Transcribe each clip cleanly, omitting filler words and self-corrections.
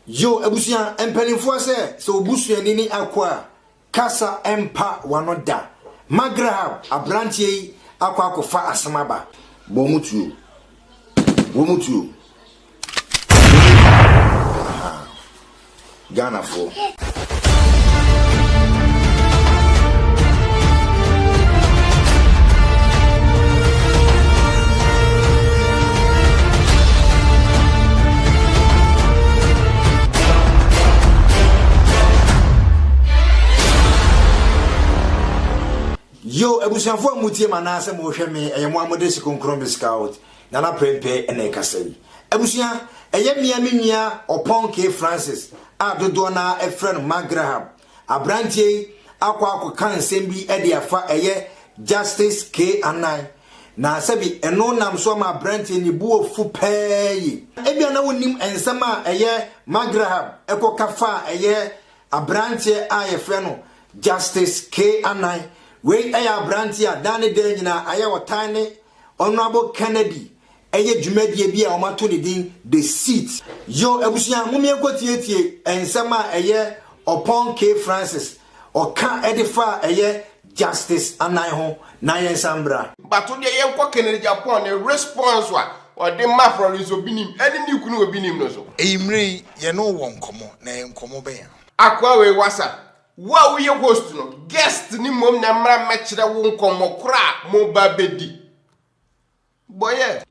Yo ebusia empanimfo se so obusuani ni akwa kasa empa wanoda Magraham abrantie yi akwa akofa asemaba bomutu Ghana for Yo ebusianfo mutie manase mo hweme eyemo amode sikonkron biscout nana prempe ene kasai ebusian eyemia menua opon K Francis adodo na efren Magraham abrantie akwa kan sembi ede afa eye Justice K Anai na sabi eno nam so ma abrantie ni bu ofu pay ebia na wonim ensama eye Magraham ekokafa eye abrantie ayefre no Justice K Anai we aya brantia dane de nyina aya wotane honorable Kennedy eye dwumadie bia o mato ne din the seat yo ebusia mumie kwotietie ensema eye opon K Francis oka edifa eye Justice Anai ho na yensambra bato de yenko Kennedy Japan ne response wa de mafro isobinim eni ni kunu obinim no so eyimre ye no won komo na enkomo be ya akwa we wasa wa we host no guest ni mom na mra mekire wo nkomo kura mo ba bedi boye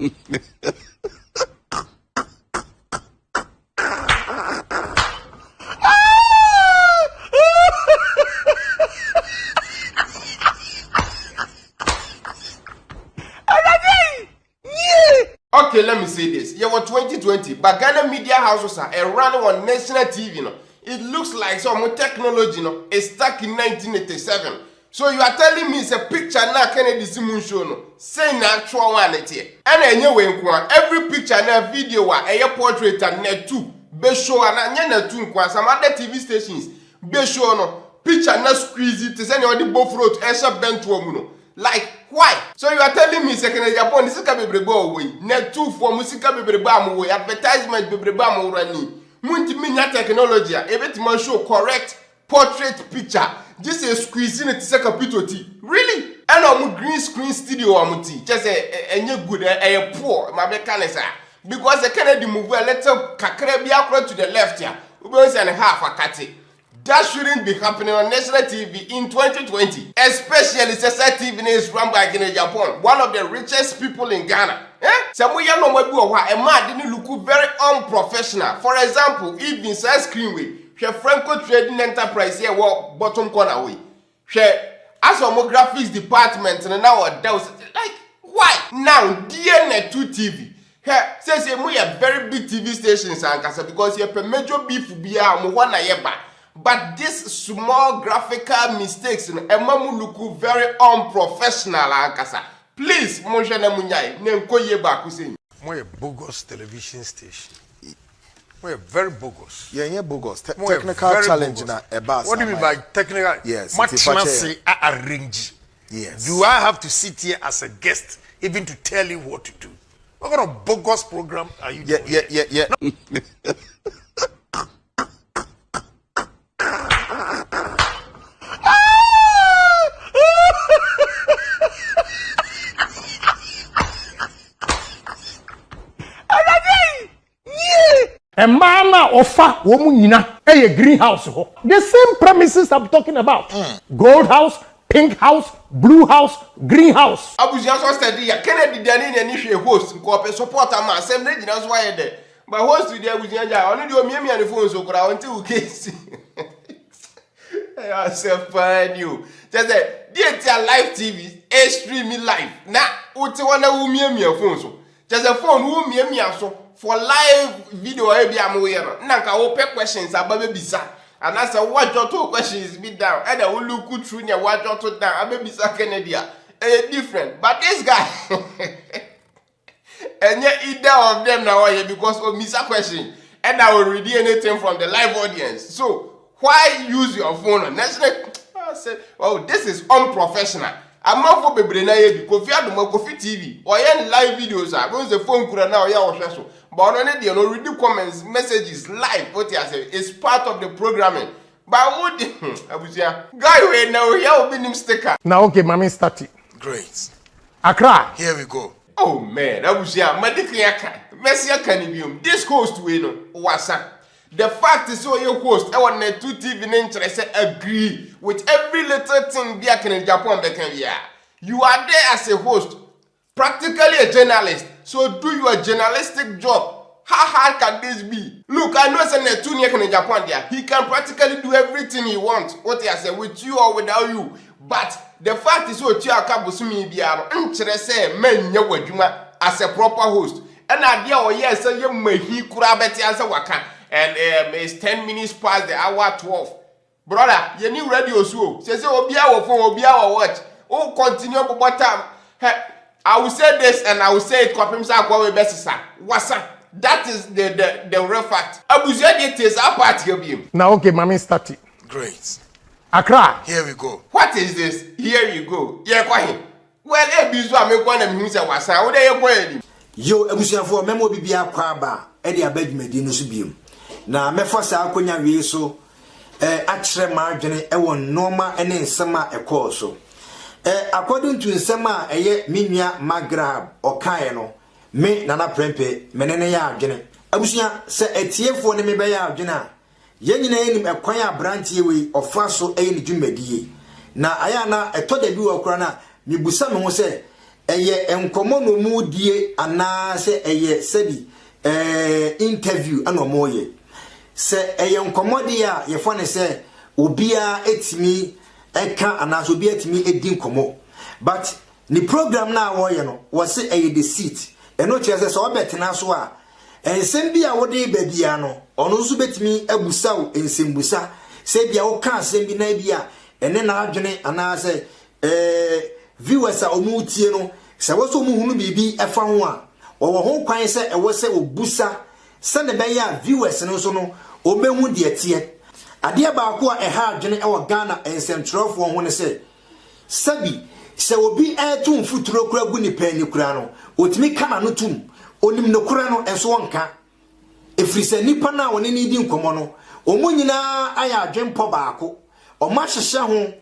Okay, let me say this. Yeah, 2020, but Ghana media houses are running on national TV, no. It looks like some technology, no, is stuck in 1987. So you are telling me it's a picture now Kennedy Simon show, no, saying actual one it here. And anyway, every picture and video, a portrait and net two, be show and a two, some other TV stations, be show no picture not squeeze it to send you the both road, Esha bent to no. Like why? So you are telling me second Japan this can be away. Net two for musica be away, advertisement be rani. Munti minya technology ebet man show correct portrait picture. This is squeezing it to capital T. Really? And on green screen studio amuti. Just a good a poor my mechanics because the Kennedy move a little kakrebia to the left here. Ubers and half a kati. That shouldn't be happening on national TV in 2020. Especially Sesa TV is run by Kennedy Japan, one of the richest people in Ghana. Some we no a man didn't look very unprofessional. For example, if inside Screenway, she Franco Trading Enterprise here walk bottom corner way. She as more graphics department and now like why? Now DNA2 TV. Here says we a very big TV stations because you have a major beef be but this small graphical mistakes emamu look very unprofessional ankasa. Please, Monshana Munyai, Nenkoye Bakusin. More bogus television station. We're very bogus. Yeah, bogus. Technical challenge na ebas. What do you mean by technical? Yes. Much say I arrange. Yes. Do I have to sit here as a guest even to tell you what to do? What kind of bogus program are you doing? Yeah. A man offer woman a greenhouse. The same premises I'm talking about. Gold house, pink house, blue house, greenhouse. Abuja so steady ya Kennedy Dani and issue host ko support am same lady that's why there. But host with the Abuja ja only do me and the phone so kura until we case. I say fine you. Just say dia live TV, streaming live. Na uti wana umie phone so. Just a phone umie so. For live video ebi amwe na nka wo pe questions ababe bisa and I say what your two questions be down and I will look through near what your two down abebisa Kennedy different but this guy and yet either of them now here because of misa question and I will read anything from the live audience. So why use your phone on national? I said, oh, this is unprofessional. I'm not for bebre na ye because you have the Kofi TV or any live videos. I want the phone kura now ya so. But on the read the comments, messages live. What you say? It's part of the programming. But what Abusia guy we now here will be him sticker. Now okay, mommy start it. Great. Accra. Here we go. Oh man, Abusia, Madikiyaka. Messia Canibium. This host we know wasa. The fact is so your host, I want to TV interest agree with every little thing back in Japan. You are there as a host, practically a journalist. So do your journalistic job. How hard can this be? Look, I know it's a 2 years in Japan there. He can practically do everything he wants. What he has said, with you or without you. But the fact is so Chiakabusumi Biano, interest men as a proper host. And idea or yes, you may he could have answer waka. And it's 10 minutes past the hour 12. Brother, you need radio so. Says Obia or phone Obia or what? Oh, continue but time. I will say this and I will say it that is the real fact. Abuja details are part of him. Now okay, mommy start it. Great. Accra. Here we go. What is this? Here you go. Yeah, quite. Well, Abuja make one of him say wasa. What are you going? Yo, Abuja for memo bibia kwaba. Edi abeg medino so biom. Na mefo sa akonya wie so akire maadwene won normal ene nsema ekọ so. According to nsema eye minua Magrab okaye no. Me nana prempe menene ya adwene abusia se etiefo ne me be ya adwene a ye nyina enim ekwan a brantie we ofa so eye ne dwumadie na aya na etoda bi wakura na mibusa me ho se eye enkomo no mu die ana se eye sebi interview ana moye se eye enkomo die a ye fo ne se obia etimi eka ana so obia etimi edi enkomo but ni program na wo ye no wo se eye the seat eno chese so obetena so a ensem bia wo de babia no ono nso betimi abusa wo ensembusa se bia wo ka asem bi na bia ene na adwene ana se viewers a omutie no se wo so muhunu bibi efa ho a wo ho kwan se ewo se obusa se ne be ya viewers no so no omehu de tie ade ba ko a eha adwene ewo Ghana ensem trofo ho ne se sabi se obi etum futuro kura gu ni pani kura no otimi kama no tum onim no kura no enso wonka efrise nipa na woni ni di nkomo no omunyina aya adwempo baako oma hyehye ho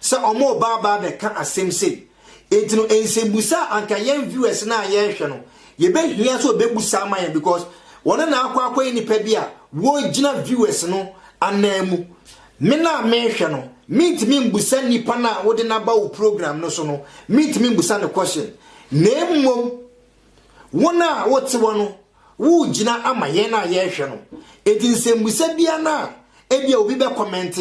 se omo ba be ka asem se entino ensembusa anka yen viewers na ye hwe no ye be hia so obebusa amaye because wona na akwa nipa bia wo gina viewers no anamu me na me hwe no meet me mbusa nipa na wode na ba wo program no so no meet me mbusa the question nemmom wona wote wono wo gina amaye na ye hwe no edinse mbusa bia na ebia obi be comment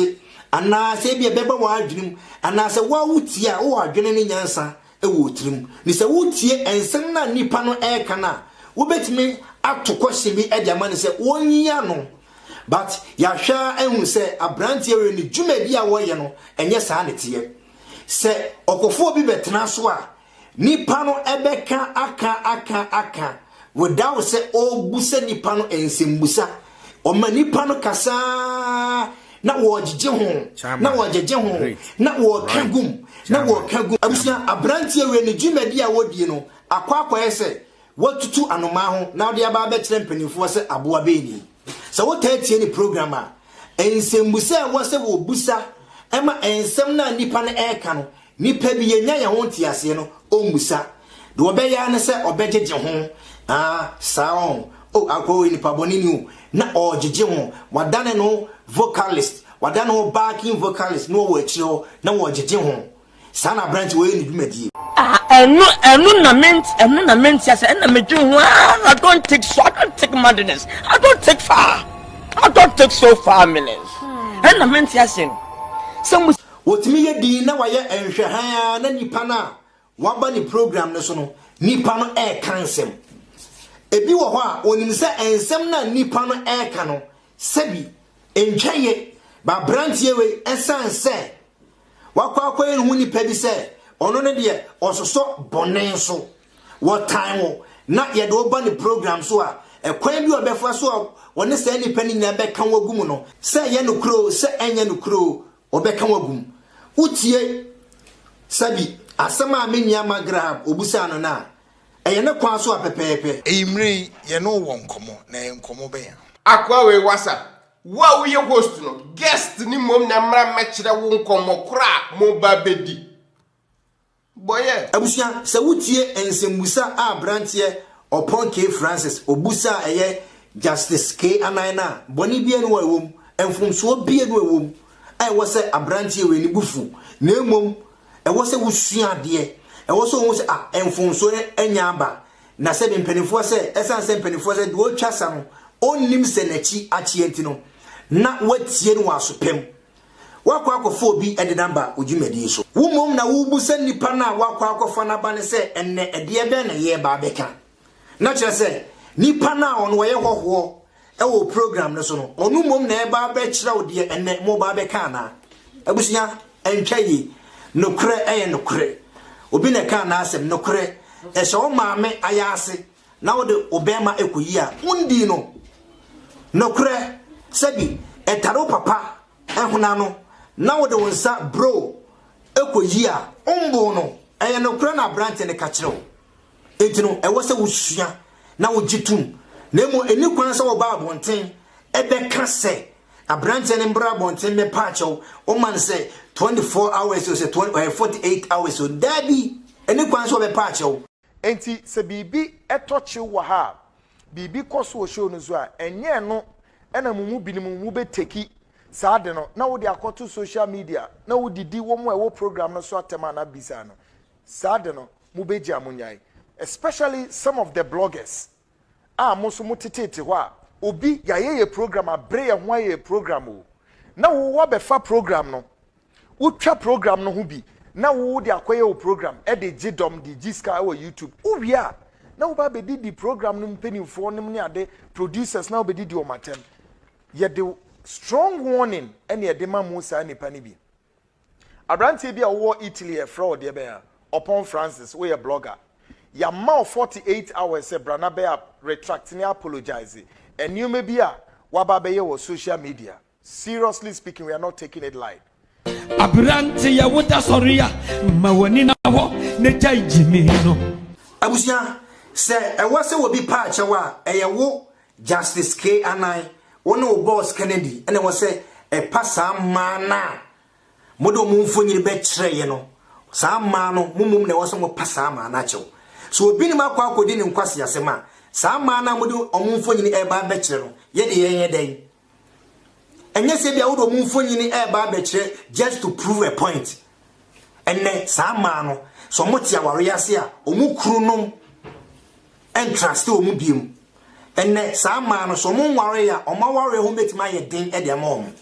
ana se bia beba wa adwunim ana se wa wutie a wo adwene ne nyansa e wo tirim ni se wutie ensem na nipa no e kana wo betimi ato question bi e dia ma ne se wonyiya no but ya hwa ehun se abrantie we ni dwumadi a wo ye no enye saa ne tie se okofo bi betena so a nipa no ebeka aka without se obusa nipa no ensembusa o ma nipa no kasa na wo jeje ho na wo jeje ho na wo kagum na wo kagum abusia abrantie we ni dwumadi a wodie no akwa ese watutu anoma ho na ode aba be kire mpanifo se aboa be ni so what tie ni program a ensembusa wo se wo busa ema ensem na nipa na eka no nipa bi yenya ye ho ntiase no ombusa de obeya ne se obejeje ho sound akwa nipa bonini na ojeje ho wadane no vocalist wadane no backing vocalist no wo akire ho na wo ojeje ho sana branch we ni dwumadi enu na ment yes and me do I don't take madness. I don't take far. I don't take so far minutes. And na ment yes some wotimi ye di na waye enhwe han na nipa na waba ni program no so no nipa no e kansem ebi wo ho a onim se ensem na nipa no e ka no sebi entwaye ba brantie we esanse wakwa hu nipa bi se ono ne de ososo bonen so what time na ye do ba ni program so a ekwan bi obefa so woni se ni pani na be kan wagum no se ye no kro se enye no kro obeka wagum utie sabi asema amenia Magrab obusa no na eye ne kwa so apepepe Eyimre ye no won komo na enkomo be ya akwa we wasa wa we host no guest ni mom na mra mekire wo nkomo kra mo ba bedi boye abusia se wutie ensembusa a brantie Upon K Francis obusa eye Justice K Anina boni bia no wawom enfumso bia no wawom ai wo se abrantie we ni bufu na emom e wo se wusua de e wo se wo se enfumso enya aba na se mpenifo se esan se mpenifo se de wo twasa no onnim se nachi achi entino na watie no wasopem wakwa akofo obi ede namba ojumedi so wumom na wubusa nipa na wakwa akofa na ba ne se enne ede be na ye ba beka na chere se nipa na on wo ye hoho e wo program no so no onu mom na e ba be kire wo de enne mo ba beka na abusunya entwayi nokure eye nokure obi na ka na asem nokure e se o maame ayase na wo de obema ekoyi a undi no nokure sabi etaro papa ehuna no na wo de wonsa bro ekoyi a umbo no eye nokure na branch ne ka kire wo etino e wo se wusua na wo gitum na emo eni kwan se wo ba abonten e be ka se abrante ne mbra abonten me pacho o man se 24 hours or say 48 hours so daddy eni kwan se wo be pacho enti se bibi etochi wo ha bibi koso wo show no so a enye no ena mumu binimu mu be teki saade no na wo de akoto social media na wo didi wo mo e wo program no so atema na bisa no saade no mu be ji amunyai especially some of the bloggers musu mutitete ho a obi yaye program abre ye ho aye program o na wo be fa program no utwa program no ho bi na wo de akoye o program e de gidom di giska o YouTube uwia na wo ba be di program no mpenifo nim ne ade producers na wo be di o matem ye de strong warning ene ye de ma Musa nipa ni bi abrante bi a wo Italy e fraud de be a Upon Francis we a blogger ya ma 48 hours se brana be retract ni apologize and you may be a waba be your social media. Seriously speaking, we are not taking it light. Abrante ya wuta soria mawani na ho ne jai jimi no abusia se e wase wo bi pa achewa e wo Justice K Anai one o boss Kennedy ene wo se e pasa mana modo mu mfonyiri be kire ye no sa ma no mumum ne wo se mo pasa mana chew so obi ni makwa akodi ni nkwase asema sa ma na mudi omumfonyini e ba bekire no ye de ye den enye se bia wo omumfonyini e ba bekire just to prove a point enne sa ma no so moti aware yase a omukuru nom entrust omu biem enne sa ma no so mo ware ya omaware ho betima ye den e de ma om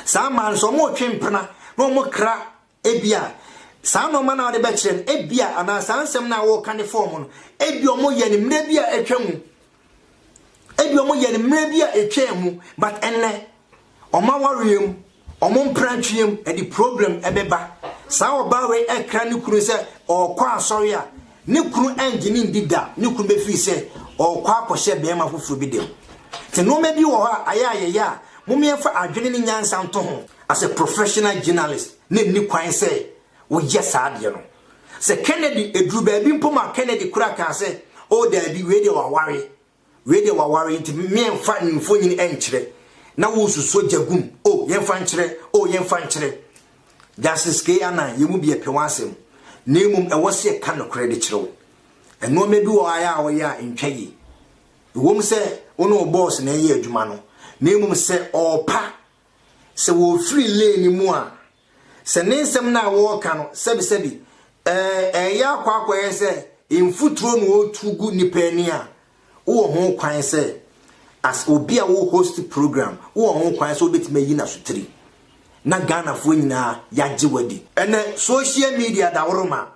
sa ma no so mo twempena no mo kra ebia sa no ma na de bekire ebia ana sansem na wo kan form no ebi omo ye ni mre bia etwemu ebi omo ye ni mre bia etwemu but enne oma wariem omo mprantwiem e di problem ebeba sa oba we ekra ni kuru se okwa asori a ni kuru engine ndida ni kuru be fi se okwa akose be ma fufu bi dem te no me bi wo ha aya mo me fa adwene ni nyansa nto ho as a professional journalist ni kwan se wo yes ade no se Kennedy edru ba bi mpoma Kennedy kura ka se o da bi we de wa ware nti me mfa nfo nyini enkyere na wo suso jagum o yemfa nkyere Justice K Anai yemu bi epewasem na emum e wose e ka no credit kyerɛw eno me bi wo aya wo ya ntwayi wo se ono boss na ye adwuma no na emum se opa se wo free lane mu a se nensem na wo ka no sebi ya kwakwa ese imfuturo no otugu nipani a wo ho kwan se as obi a wo host program wo ho kwan se obetima yi na sotiri na Ghana fo nyina yaje wadi ene social media da woroma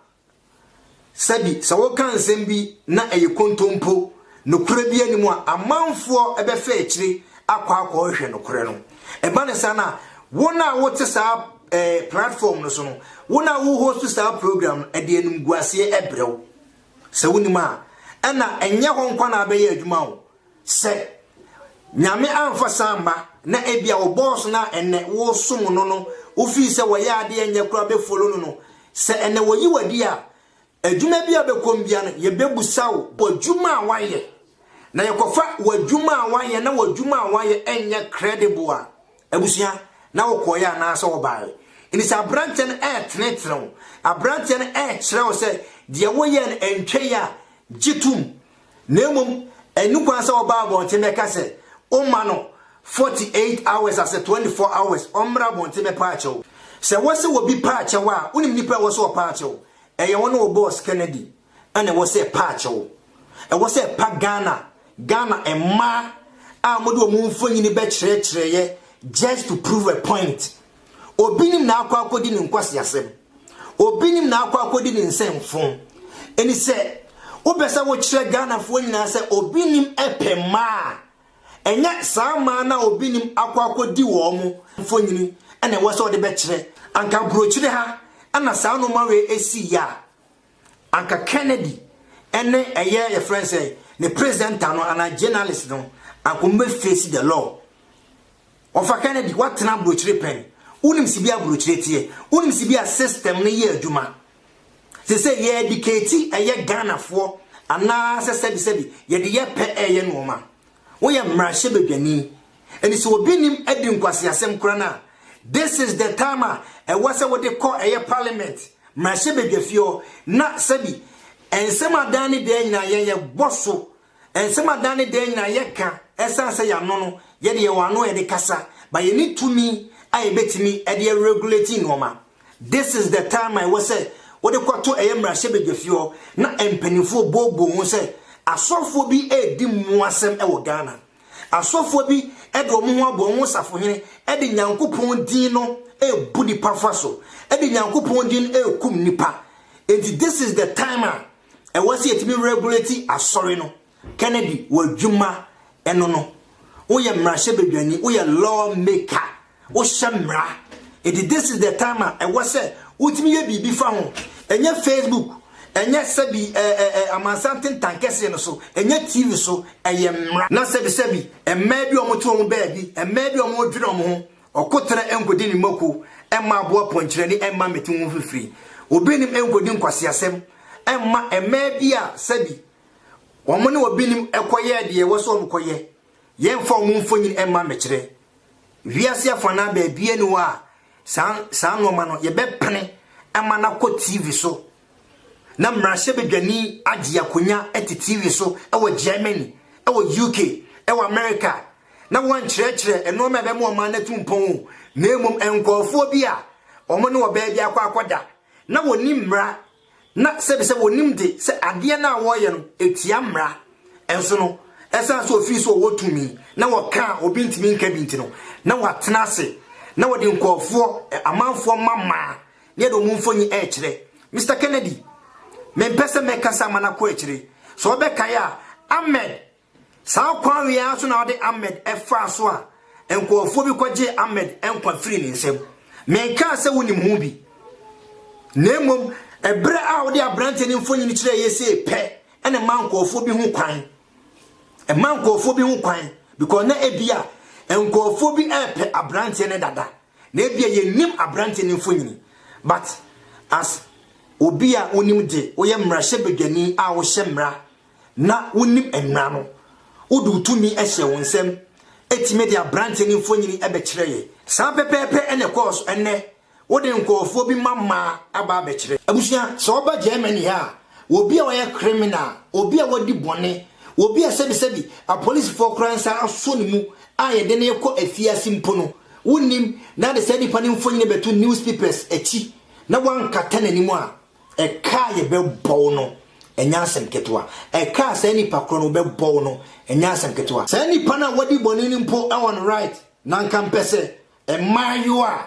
sabi se wo kan sembi na eye kontompo no kura bi animu a amanfo ebe fa ekire akwa hwe no kure no e ba ne sana wona wo te sa platform no so no wona wo host sa program e de enum guase ebrew se wonima ena enye ho nkwa na abeya adwuma wo se nyame amfa samba na ebia wo boss na ene wo som no wo fi se wo ya ade enye kura be follow no se ene wo yi wadi a adwuma bia bekombia no ye bebusa wo adwuma awaye na yekofa wadwuma awaye na wadwuma awaye enye credible a abusua na wokoya na asa wo bae ini sa branch en tenetro a branch en kyerɛ se de woye en entwe ya jitum nemum enu kwansa wo ba bonte meka se o ma no 48 hours as 24 hours omra bonte me paacho se wose wo bi paacho wa unim nipa wo so paacho eye wono wo boss Kennedy ane wo se paacho e wo se pa Ghana emma a modu o mumfonyini be kyerɛkyerɛye just to prove a point obinim na akodi ni nkwase asem obinim na akodi ni nsemfon eni se obesa wo kyerɛ Ghana fo nyina se obinim epema enya sama na obinim akodi wo mu mfonyini ene wo se ode be kyerɛ anka brochire ha ana saa no mawe esi ya anka Kennedy ene eye ye friend say the president and a journalist no and come face the law. Of a Kennedy, what na brochire pen? Unim sibia brochire tie. Unim sibia system ne ye adwuma. They say ye educate a ye Ghana for and na sabi ye de ye pe eye no ma. Wo ye mrahye bedwani. And so obinim edi nkwase asem kra na. This is the time e wase what they call a parliament. Mrahye bedwafio na sabi ensema dani de nyina ye boso ensema dani de nyina ye ka esanse ya no ye de wano ye de kasa but you need to me I betimi e de regulating normal. This is the time I was say what they call to emra shebedefio na empanifo bobo ho say asofo bi edi mu asem e wo Ghana asofo bi e do mo ho abo ho safo hene e de nyankopon din no e budi pafaso e de nyankopon din e kum nipa. And this is the timer I was here to be regulating a sorry no Kennedy wo dwuma eno no wo ye mrahye bedwani wo ye law maker wo shamra. And this is the timer I was say utimi ye bibi fa ho enye Facebook enye sabi amansanten tankese no so enye TV so eye mra na sabi emma bi omoto omo baabi emma bi omo dwene omo ho okotere enkodi ni mako emma abo ponkyere ni emma metin ho fifiri obinim enkodi nkwase asem emma bia sabi omo ne obinim ekoye de wo so omokoye yemfa omumfonyin emma mekire wiase afana ba bia ni wa san no ma no ye bepene emma na ko TV so na mrahye bedwani agi akonya eti TV so ewo Germany ewo UK ewo America na won kyerɛkyerɛ eno ma be mo ma na tumpon na emum enkofo bia omo ne wo ba bia akwakoda na woni mra na sebe wonim de se ade na woye no etia mra enso no esa so ofi so wotumi na woka obi ntimi nka bi ntino na watena ase na wodi nkofo amanfo mama ne do mumfonyi kyerɛ Mr Kennedy me pese me kasa mana ko kyerɛ so obeka ya Ahmed sa kwa wi aso na wode Ahmed efa so a nkofo bi kwaje Ahmed enkwa free ni nsem me ka se wonim hu bi nemom ebre a wode abrante ni mfonyi kyerɛ yese pɛ ene mankofo bi hu kwan mankofo bi hu kwan because na ebia enkofo bi epe abrante ne dada na ebia yenim abrante ni mfonyi but as obia onim de woye mrahye bedwani a wo hyemra na wonim enra no wodu tumi ehye wonsem etime de abrante ni mfonyi ebe kyerɛ ye sa pepepe ene course ene wode nkofo bi mama aba abekire abusua so oba Germany ha obi a woyɛ criminal obi a wodi bone obi a sebi a police for crime sa aso ne mu a ye de ne kɔ afiase mpo no wonim na de sɛ nipa ne mfonyi betu newspapers echi na wan kata nanimu a eka ye bebɔ no enya asem ketwa eka sɛ nipa kro no bebɔ no enya asem ketwa sɛ nipa na wodi bone ni mpo on right na nkampese emayo a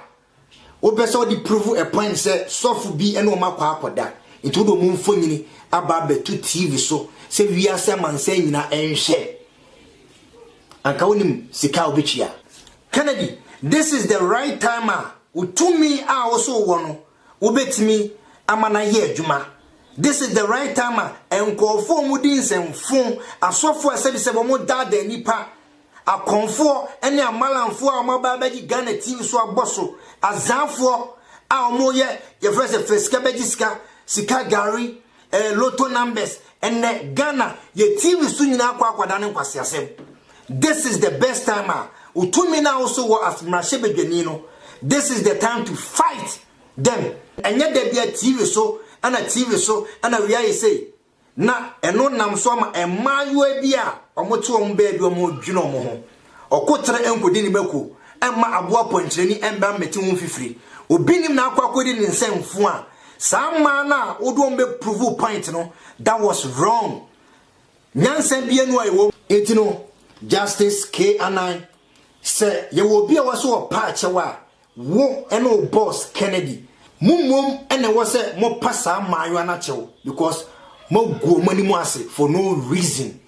obesa di prove a point say sofu bi ene o makwa akoda into do mumfonyini aba betu TV so se wiase mansa nyina enhwe anka wonim sika obechia Kennedy. This is the right time utumi a woso wo no wobetimi amana ye adwuma. This is the right time enkofo mudi nsemfo asofo asebisebo mo dada nipa akonfo ene amalanfo a maba baji Ghana TV so agboso azanfo a omo ye fresh beji sika gari lotto numbers and Ghana ye TV so nyina akwa dane kwase asem. This is the best time utumi na also wo asmrashe bedwani no. This is the time to fight them. Enye de bia TV so ana TV so ana we aye say na eno nam so ma emayo bia omoto om ba bi omo dwuno mo ho. Okotre enkodi ni beko emma aboa ponkyereni emba meti ho fifiri. Obinim na akwa kodi ni nsemfu a sama na odo mbe prove point no that was wrong. Nyansa bia no ayo etino Justice K9 say ye will be a waso patch wa wo eno boss Kennedy mumum ene was say mo passa mayo anachew because mo go money mo ase for no reason.